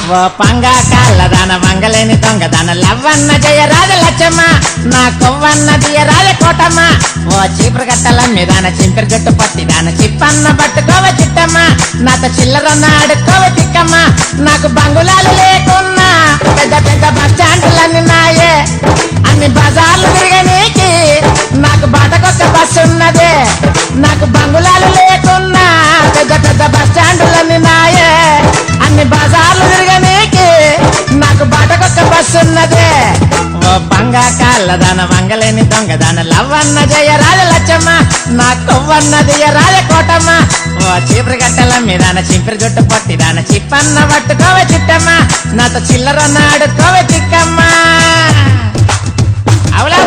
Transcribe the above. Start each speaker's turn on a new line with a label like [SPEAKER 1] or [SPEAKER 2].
[SPEAKER 1] ఓ పంగా కాళ్ళదాన మంగలేని దొంగదాన లవ్వన్న జయ రాజ లచ్చమ్మ నా కొవ్వన్న దియ రాజ కోటమ్మ ఓ చీపురు గట్టల మీదాన చింపిరి జట్టు పట్టిదాన చిప్పన్న పట్టుకోవ చిట్టమ్మ నాతో చిల్లరన్న ఆడుకోవ తిక్కమ్మ నాకు బంగుళాలు లేకున్నా పెద్ద పెద్ద బస్ స్టాండ్లన్నీ నాయే అన్ని బజార్లు తిరగనీకి నాకు బాటకొక్క బస్సు ఉన్నదే నాకు బంగుళాలు లేకున్నా పెద్ద పెద్ద బస్ స్టాండ్లన్నీ నాయే అన్ని బజార్లు తిరగనీకి నాకు బాటకొక్క బస్సు ఉన్నదే ఓ బంగా కాళ్ళదాన మంగలేని దొంగదాన లవ్వన్న జయ రాజ లచ్చమ్మ నా కొవ్వన్నది రాజ కోటమ్మ ఓ చీపురు గట్టల మీదాన చింపిరి జుట్టు పట్టిదాన చిప్పన్న పట్టుకోవ చిట్టమ్మ నాతో చిల్లరన్న ఆడుకోవ చిక్కమ్మ అవులా